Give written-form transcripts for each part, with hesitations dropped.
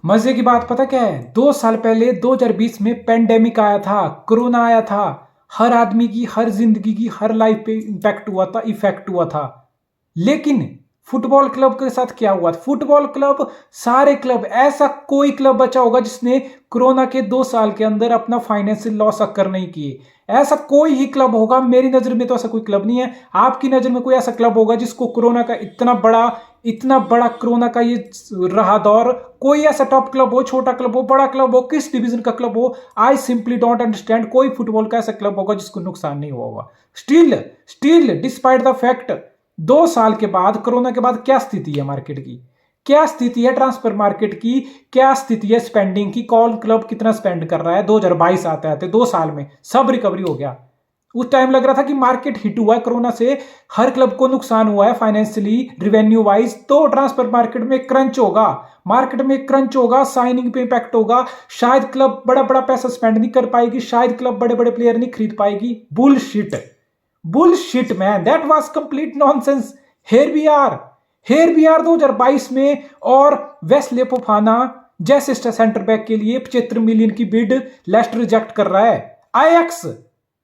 मजे की बात पता क्या है? 2 साल पहले 2020 में पेंडेमिक आया था, कोरोना आया था। हर आदमी की, हर जिंदगी की, हर लाइफ पे इम्पैक्ट हुआ था, इफेक्ट हुआ था। लेकिन फुटबॉल क्लब के साथ क्या हुआ? फुटबॉल क्लब, सारे क्लब, ऐसा कोई क्लब बचा होगा जिसने कोरोना के 2 साल के अंदर अपना फाइनेंशियल लॉस अकर नहीं किए। ऐसा कोई ही क्लब होगा, मेरी नजर में तो ऐसा कोई क्लब नहीं है। आपकी नजर में कोई ऐसा क्लब होगा जिसको कोरोना का इतना बड़ा कोरोना का ये रहा दौर, कोई ऐसा टॉप क्लब हो, छोटा क्लब हो, बड़ा क्लब हो, किस डिवीजन का क्लब हो, आई सिंपली डोंट अंडरस्टैंड कोई फुटबॉल का ऐसा क्लब होगा जिसको नुकसान नहीं हुआ होगा। Still still despite the fact, 2 साल के बाद, कोरोना के बाद, क्या स्थिति है मार्केट की, क्या स्थिति है ट्रांसफर मार्केट की, क्या स्थिति है स्पेंडिंग की, कौन क्लब कितना स्पेंड कर रहा है। 2022 आते आते 2 साल में सब रिकवरी हो गया। उस टाइम लग रहा था कि मार्केट हिट हुआ है कोरोना से, हर क्लब को नुकसान हुआ है फाइनेंशियली, रिवेन्यू वाइज। तो ट्रांसफर मार्केट में क्रंच होगा, मार्केट में क्रंच होगा, साइनिंग पे इंपैक्ट होगा, शायद क्लब बड़ा बड़ा पैसा स्पेंड नहीं कर पाएगी, शायद क्लब बड़े बड़े प्लेयर नहीं खरीद पाएगी। Bullshit, bullshit man, that was complete nonsense. Here we are 2022 में, और वेस्ले फोफाना जैसे सेंटर बैक के लिए 75 मिलियन की बिड लेस्टर रिजेक्ट कर रहा है। आयक्स,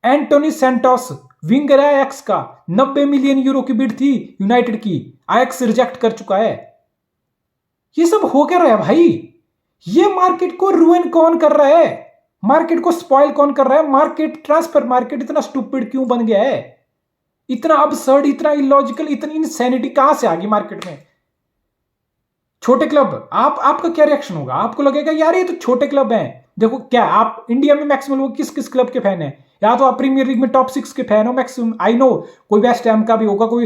एंटोनी सेंटोस, विंगर है आयक्स का, 90 मिलियन यूरो की बिड थी यूनाइटेड की, आयक्स रिजेक्ट कर चुका है। ये सब हो क्या रहा है भाई? ये मार्केट को रुइन कौन कर रहा है? मार्केट को स्पॉइल कौन कर रहा है? मार्केट, ट्रांसफर मार्केट इतना स्टूपिड क्यों बन गया है? इतना अबसर्ड, इतना इलॉजिकल, इतनी इनसैनिटी कहां से आ गई मार्केट में? छोटे क्लब, आपका क्या रिएक्शन होगा? आपको लगेगा यार ये तो छोटे क्लब हैं। देखो, क्या आप इंडिया में मैक्सिमम लोग किस किस क्लब के फैन हैं? या तो आप प्रीमियर लीग में टॉप 6 के फैन हो मैक्सिमम, आई नो। कोई वेस्ट हैम का भी होगा, कोई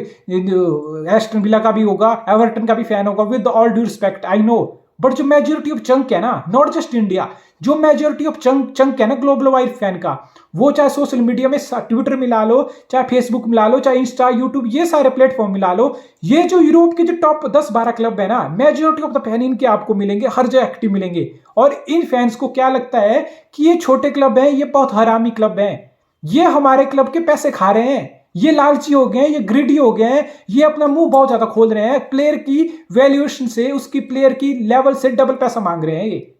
एस्टन विला का भी होगा, एवर्टन का भी फैन होगा, with all due respect, I know. But जो मेजोरिटी ऑफ चंक है ना, नॉट जस्ट इंडिया, जो मेजोरिटी ऑफ चंक है ना ग्लोबल वाइड फैन का, वो चाहे सोशल मीडिया में ट्विटर मिला लो, चाहे फेसबुक मिला लो, चाहे इंस्टा, यूट्यूब, ये सारे प्लेटफॉर्म मिला लो, ये जो यूरोप के जो टॉप 10-12 क्लब है ना, मेजोरिटी ऑफ द फैन इनके आपको मिलेंगे, हर जगह एक्टिव मिलेंगे। और इन फैंस को क्या लगता है कि ये छोटे क्लब हैं, ये बहुत हरामी क्लब हैं, ये हमारे क्लब के पैसे खा रहे हैं, ये लालची हो गए हैं, ये ग्रिडी हो गए हैं, ये अपना मुंह बहुत ज्यादा खोल रहे हैं, प्लेयर की वैल्यूएशन से, उसकी प्लेयर की लेवल से डबल पैसा मांग रहे हैं। ये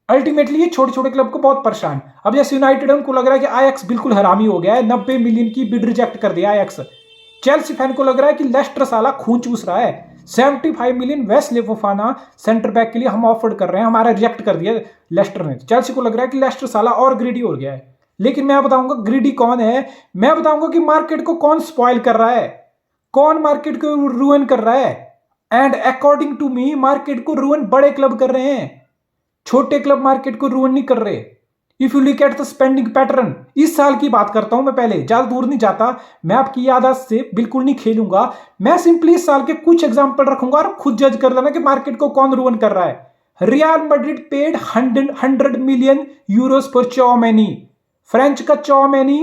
अल्टीमेटली ये छोटे छोटे क्लब को बहुत परेशान। अब जैसे यूनाइटेड, उनको लग रहा है कि आयक्स बिल्कुल हरामी हो गया है, 90 मिलियन की बिड रिजेक्ट कर दिया आयक्स। चेल्सी फैन को लग रहा है कि लेस्टर साला खून चूस रहा है, 75 million Wesley Fofana centre back के लिए हम ऑफर कर रहे हैं, हमारा रिजेक्ट कर दिया लेस्टर ने। चेल्सी को लग रहा है कि लेस्टर साला और ग्रीडी हो गया है। लेकिन मैं बताऊंगा ग्रीडी कौन है, मैं बताऊंगा कि मार्केट को कौन स्पॉइल कर रहा है, कौन मार्केट को रूइन कर रहा है। And according to me, market को रूइन बड़े क्लब कर रहे हैं, छोटे क्लब मार्केट को रूइन नहीं कर रहे। If you look at the spending pattern, इस साल की बात करता हूं मैं, पहले ज्यादा दूर नहीं जाता, मैं आपकी याददाश्त से बिल्कुल नहीं खेलूंगा, मैं सिंपली इस साल के कुछ एग्जांपल रखूंगा और खुद जज कर लेना कि मार्केट को कौन रूइन कर रहा है। Real Madrid paid 100 million euros for Tchouameni, French का Tchouameni,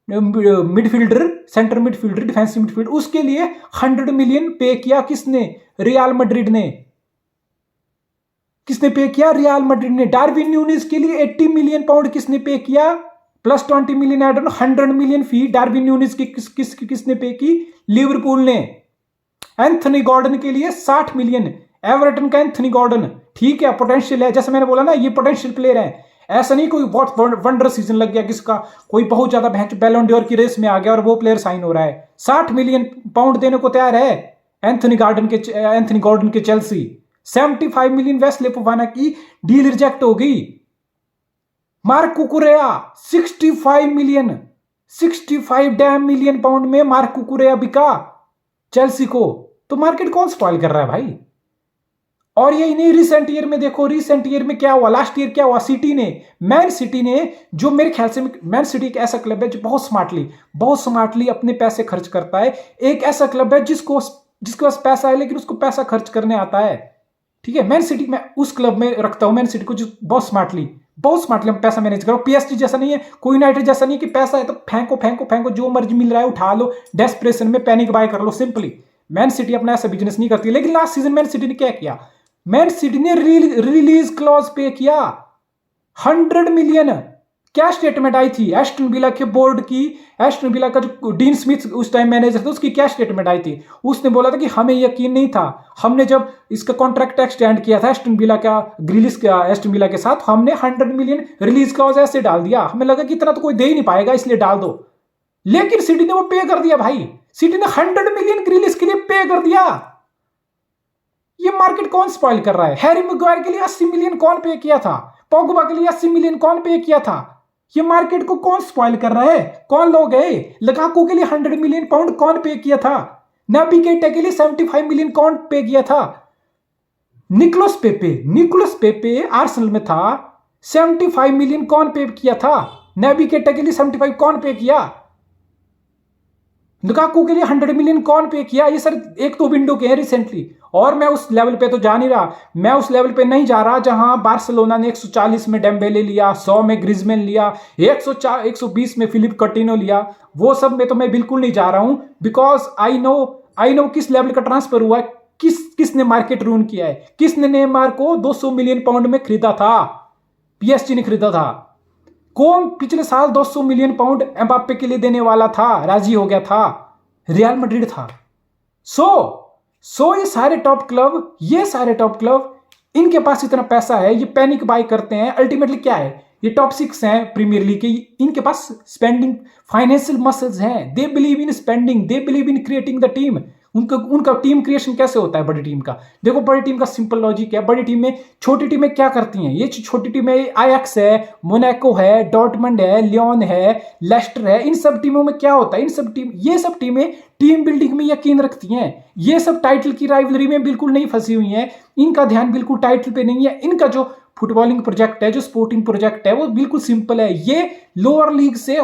midfielder, centre midfielder, defensive midfielder, उसके लिए 100 मिलियन पे किया किसने? रियल मैड्रिड ने। किसने पे किया? रियल मैड्रिड ने। डार्विन न्यूनीज के लिए 80 मिलियन पाउंड किसने पे किया? Plus 20 million add on, 100 million fee Darwin Nunez की किसने पे की? लिवरपूल ने। एंथनी गॉर्डन के लिए 60 मिलियन, एवर्टन का एंथनी गॉर्डन, ठीक है, पोटेंशियल है, जैसे मैंने बोला ना, ये पोटेंशियल प्लेयर है। ऐसा नहीं कोई बहुत वंडर सीजन लग गया किसका, कोई बहुत ज्यादा बैलोन डोर की रेस में आ गया और वो प्लेयर साइन हो रहा है। 60 मिलियन पाउंड देने को तैयार है एंथनी गॉर्डन के चेल्सी। 75 मिलियन वेस्ले फोफाना की डील रिजेक्ट हो गई। Mark कुकुरेया 65 million, 65 dam million pound में मार्क कुकुरेया बिका चेल्सी को। तो मार्केट कौन स्पॉइल कर रहा है भाई? और ये नहीं, रिसेंट ईयर में देखो, रिसेंट ईयर में क्या हुआ, लास्ट ईयर क्या हुआ, मैन सिटी ने, जो मेरे ख्याल से मैन सिटी एक ऐसा क्लब है जो बहुत स्मार्टली अपने पैसे खर्च करता है। एक ऐसा क्लब है जिसके पास पैसा है लेकिन उसको पैसा खर्च करने आता है, ठीक है। मैन सिटी मैं उस क्लब में रखता हूं, मैन सिटी को, जो बहुत स्मार्टली पैसा मैनेज करो। पीएसजी जैसा नहीं है, कोई यूनाइटेड जैसा नहीं है कि पैसा है तो फेंको, जो मर्जी मिल रहा है उठा लो, डेस्परेशन में पैनिक बाय कर लो, सिंपली। मैन सिटी अपना ऐसा बिजनेस नहीं करती। लेकिन लास्ट सीजन मैन सिटी ने क्या किया? मैन सिटी ने रिलीज क्लॉज पे किया 100 मिलियन, क्या स्टेटमेंट आई थी एस्टन विला के बोर्ड की? एस्टन विला का जो डीन स्मिथ उस टाइम मैनेजर था, उसकी क्या स्टेटमेंट आई थी? उसने बोला था कि हमें यकीन नहीं था, हमने जब इसका कॉन्ट्रैक्ट एक्सटेंड किया था एस्टन विला का, ग्रिलिश का एस्टन विला के साथ, हमने 100 मिलियन रिलीज क्लॉज ऐसे डाल दिया, हमें लगा कि इतना तो कोई दे ही नहीं पाएगा इसलिए डाल दो। लेकिन सिटी ने वो पे कर दिया भाई, सिटी ने 100 मिलियन ग्रिलिश के लिए पे कर दिया। ये मार्केट कौन स्पॉइल कर रहा है? हैरी मैग्वायर के लिए 80 मिलियन कौन पे किया था? पोग्बा के लिए 80 मिलियन कौन पे किया था? ये मार्केट को कौन स्पॉइल कर रहा है? कौन लोग है? लगाकू के लिए 100 मिलियन पाउंड कौन पे किया था? नाबी केटा के लिए 75 मिलियन कौन पे किया था? निकोलस पेपे आर्सेनल में था, 75 मिलियन कौन पे किया था? नाबी केटा के लिए 75 कौन पे किया? लुकाकू के लिए 100 मिलियन कौन पे किया? ये सर एक तो विंडो के हैं रिसेंटली, और मैं उस लेवल पे तो जा नहीं रहा, मैं उस लेवल पे नहीं जा रहा जहां बार्सिलोना ने 140 में डेम्बेले लिया, 100 में ग्रिजमैन लिया, 120 में फिलिप कटिनो लिया, वो सब में तो मैं बिल्कुल नहीं जा रहा हूं। बिकॉज आई नो किस लेवल का ट्रांसफर हुआ है, किसने मार्केट रून किया है, किसने नेमार को 200 मिलियन पाउंड में खरीदा था? पीएसजी ने खरीदा था। कौन पिछले साल 200 मिलियन पाउंड एम्बाप्पे के लिए देने वाला था, राजी हो गया था? रियल मैड्रिड था। ये सारे टॉप क्लब इनके पास इतना पैसा है, ये पैनिक बाय करते हैं। अल्टीमेटली क्या है, ये टॉप 6 हैं प्रीमियर लीग के, इनके पास स्पेंडिंग फाइनेंशियल मसल्स हैं, they believe in spending, they believe in creating the team. उनका टीम क्रिएशन कैसे होता है बड़ी टीम का? देखो बड़ी टीम का सिंपल लॉजिक है, बड़ी टीम में छोटी टीमें क्या करती हैं? ये छोटी टीमें आयक्स है, मोनाको है, डॉर्टमंड है, लियोन है, लेस्टर है, इन सब टीमों में क्या होता है? ये सब टीमें टीम बिल्डिंग में यकीन रखती हैं, ये सब टाइटल की राइवलरी में बिल्कुल नहीं फंसी हुई हैं, इनका ध्यान बिल्कुल टाइटल पे नहीं है। इनका जो फुटबॉलिंग प्रोजेक्ट है, जो स्पोर्टिंग प्रोजेक्ट है, वो बिल्कुल सिंपल है। ये लोअर लीग से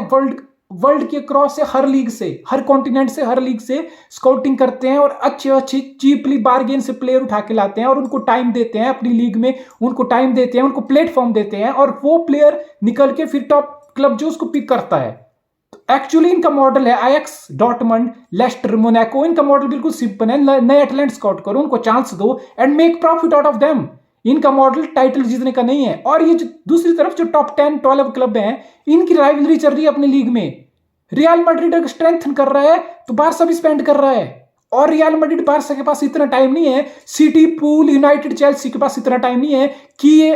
वर्ल्ड के क्रॉस से, हर लीग से, हर कॉन्टिनेंट से, हर लीग से स्काउटिंग करते हैं और अच्छे चीपली बार्गेन से प्लेयर उठा के लाते हैं और उनको टाइम देते हैं अपनी लीग में, उनको टाइम देते हैं, उनको प्लेटफॉर्म देते हैं, और वो प्लेयर निकल के फिर टॉप क्लब जो उसको पिक करता है। एक्चुअली इनका मॉडल है आयक्स, डॉर्टमंड, लेस्टर, मोनाको, इनका मॉडल बिल्कुल सिंपल है। नए टैलेंट स्काउट करो, उनको चांस दो and make profit out of them. इनका मॉडल टाइटल जीतने का नहीं है। और ये जो दूसरी तरफ जो टॉप 10-12 क्लब हैं, इनकी राइवलरी चल रही है अपनी लीग में। रियल मैड्रिड अगर स्ट्रेंथन कर रहा है तो बारसा भी स्पेंड कर रहा है, और रियल मैड्रिड बारसा के पास इतना टाइम नहीं है, सिटी, पूल, यूनाइटेड, चेल्सी के पास इतना टाइम नहीं है कि ये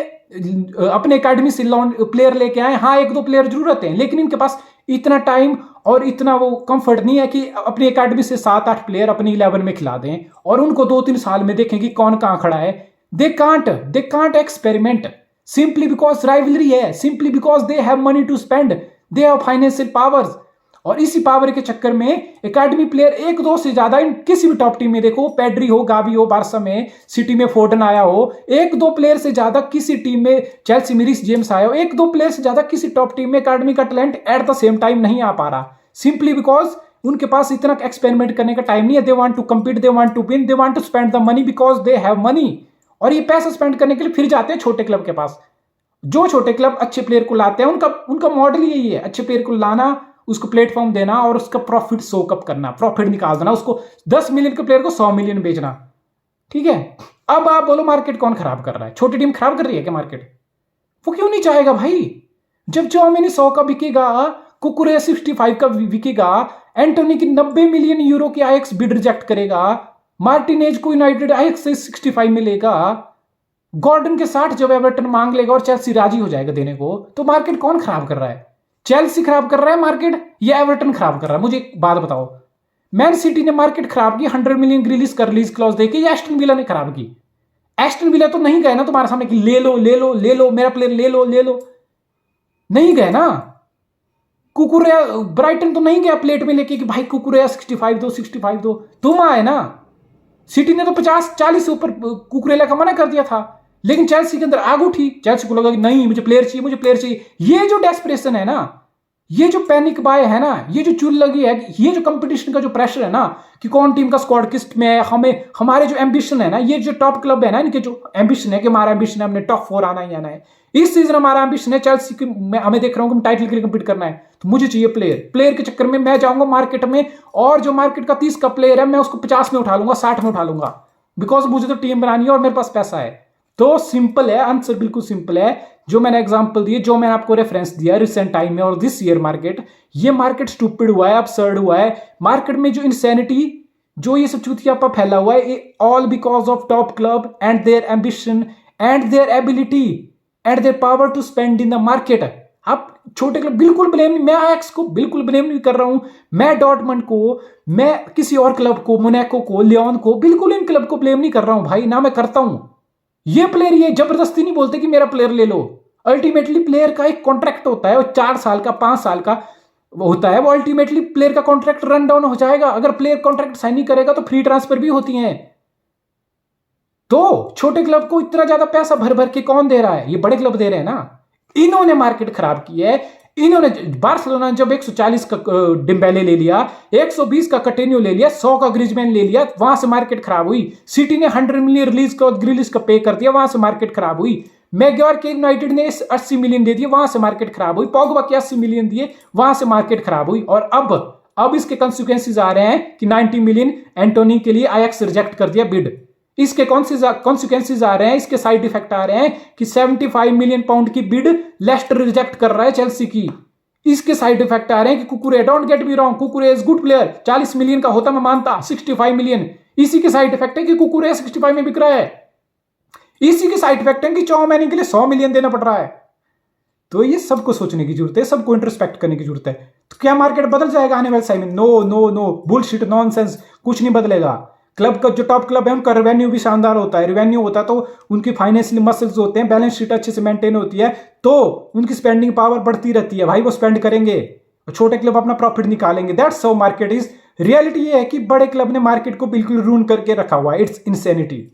अपने एकेडमी से प्लेयर लेके आए। हाँ, 1-2 प्लेयर जरूरत है, लेकिन इनके पास इतना टाइम और इतना वो कंफर्ट नहीं है कि अपनी एकेडमी से 7-8 प्लेयर अपनी 11 में खिला दें और उनको 2-3 साल में देखें कि कौन कहां खड़ा है। They can't experiment simply because rivalry है, simply because they have money to spend, they have financial powers. और इसी पावर के चक्कर में एकेडमी प्लेयर 1-2 से ज्यादा, इन किसी भी टॉप टीम में देखो, पेड्री हो, गावी हो, बारसा में, सिटी में फोर्डन आया हो, 1-2 प्लेयर से ज्यादा किसी टीम में, चेल्सी में रिस जेम्स आया हो, 1-2 प्लेयर से ज्यादा किसी टॉप टीम में एकेडमी का talent at the same time नहीं आ पा रहा, सिंपली बिकॉज उनके पास इतना एक्सपेरिमेंट करने का टाइम नहीं है। They want to compete, they want to win, they want to spend the money because they have money. और ये पैसा स्पेंड करने के लिए फिर जाते हैं छोटे क्लब के पास। जो छोटे क्लब अच्छे प्लेयर को लाते हैं, उनका मॉडल यही है, अच्छे प्लेयर को लाना, उसको प्लेटफॉर्म देना और उसका प्रॉफिट सोकअप करना, प्रॉफिट निकाल देना, उसको 10 मिलियन के प्लेयर को 100 मिलियन बेचना। ठीक है, अब आप बोलो मार्केट कौन खराब कर रहा है? छोटी टीम खराब कर रही है क्या मार्केट? वो क्यों नहीं चाहेगा भाई? जब चौमिनी 100 का बिकेगा, कुकुरे 65 का बिकेगा, एंटोनी की 90 मिलियन यूरो की आयक्स बिड रिजेक्ट करेगा, मार्टिनेज को यूनाइटेड आयक्स से 65 मिलेगा, गॉर्डन के 60 जब एवर्टन मांग लेगा और चेल्सी राजी हो जाएगा देने को, तो मार्केट कौन खराब कर रहा है? चेल्सी खराब कर रहा है मार्केट या एवर्टन खराब कर रहा है? मुझे एक बात बताओ, मैन सिटी ने मार्केट खराब की 100 मिलियन रिलीज क्लॉज देके, या एस्टन विला ने खराब की? एस्टन विला तो नहीं गए ना तुम्हारे सामने कि ले लो मेरा प्लेयर ले लो, नहीं गए ना। कुकुरेया, ब्राइटन तो नहीं गया प्लेट में लेके कि भाई कुकुरेया 65 दो, तुम आए ना। सिटी ने तो 50-40 से ऊपर कुकुरेला का मना कर दिया था, लेकिन चेल्सी के अंदर आग उठी, चेल्सी को लगा कि नहीं, मुझे प्लेयर चाहिए। ये जो डेस्परेशन है ना, ये जो पैनिक बाय है ना, ये जो चुल लगी है, ये जो कंपटीशन का जो प्रेशर है ना कि कौन टीम का स्क्वाड किस में है, हमारे जो एम्बिशन है ना, ये जो टॉप क्लब है ना, इनके जो एम्बिशन है कि हमारा एम्बिशन है हमने टॉप 4 आना ही आना है, इस सीजन हमारा एम्बिशन है चेल्सी की, हमें देख रहा हूं कि टाइटल के लिए कंपीट करना है, तो मुझे चाहिए प्लेयर के चक्कर में मैं जाऊंगा मार्केट में, और जो मार्केट का 30 का प्लेयर है मैं उसको 50 में उठा लूंगा, 60 में उठा लूंगा, बिकॉज मुझे तो टीम बनानी है और मेरे पास पैसा है। तो सिंपल है आंसर, बिल्कुल सिंपल है। जो मैंने एग्जांपल दिए, जो मैंने आपको रेफरेंस दिया रिसेंट टाइम में और दिस ईयर मार्केट, ये मार्केट स्टूपिड हुआ है, absurd हुआ है। मार्केट में जो इंसैनिटी, जो ये सब चूतियापा फैला हुआ है, all because of top club and their ambition and their ability and their power to spend in the market. आप छोटे क्लब बिल्कुल ब्लेम नहीं, मैं आयक्स को बिल्कुल ब्लेम नहीं कर रहा हूं, मैं डॉर्टमंड को, मैं किसी और क्लब को, मोनाको को, लियोन को, बिल्कुल इन क्लब को ब्लेम नहीं कर रहा हूं भाई, ना मैं करता हूं। ये प्लेयर, ये जबरदस्ती नहीं बोलते कि मेरा प्लेयर ले लो। अल्टीमेटली प्लेयर का एक कॉन्ट्रैक्ट होता है, वो 4 साल का 5 साल का होता है, वो अल्टीमेटली प्लेयर का कॉन्ट्रैक्ट रन डाउन हो जाएगा। अगर प्लेयर कॉन्ट्रैक्ट साइन नहीं करेगा तो फ्री ट्रांसफर भी होती है। तो छोटे क्लब को इतना ज्यादा पैसा भर भर के कौन दे रहा है? ये बड़े क्लब दे रहे हैं ना। इन्होंने मार्केट खराब की है। इन्होंने, बार्सिलोना जब 140 का डिम्बेले ले लिया, 120 का कटिन्यू ले लिया, 100 का ग्रिजमैन ले लिया, वहां से मार्केट खराब हुई। सिटी ने 100 मिलियन रिलीज का ग्रिलिश का पे कर दिया, वहां से मार्केट खराब हुई। मैग्वायर के यूनाइटेड ने 80 मिलियन दे दिए, वहां से मार्केट खराब हुई। पॉगबा के 80 मिलियन दिए, वहां से मार्केट खराब हुई। और अब इसके कंसिक्वेंसेस आ रहे हैं कि 90 मिलियन एंटोनी के लिए आयक्स रिजेक्ट कर दिया बिड। इसके कॉन्सिक्वेंसेज आ रहे हैं, इसके साइड इफेक्ट आ रहे हैं कि 75 मिलियन पाउंड की बिड लेस्टर रिजेक्ट कर रहा है चेल्सी की। इसके साइड इफेक्ट आ रहे हैं कि Cucurella, don't get me wrong, Cucurella is good player, 40 million का होता मैं मानता, 65 मिलियन। इसी के साइड इफेक्ट है कि कुकुरे 65 में बिक रहा है। इसी के साइड इफेक्ट है कि चौमैनी के लिए 100 मिलियन देना पड़ रहा है। तो ये सबको सोचने की जरूरत है, सबको इंट्रोस्पेक्ट करने की जरूरत है। तो क्या मार्केट बदल जाएगा आने वाले समय में? No no no, bullshit, nonsense, कुछ नहीं बदलेगा। क्लब का, जो टॉप क्लब है, उनका रेवेन्यू भी शानदार होता है। रेवेन्यू होता है तो उनकी फाइनेंशियल मसल्स होते हैं, बैलेंस शीट अच्छे से मेंटेन होती है, तो उनकी स्पेंडिंग पावर बढ़ती रहती है भाई, वो स्पेंड करेंगे, छोटे क्लब अपना प्रॉफिट निकालेंगे। That's how market is. Reality ये है कि बड़े क्लब ने मार्केट को बिल्कुल रून करके रखा हुआ है। It's insanity.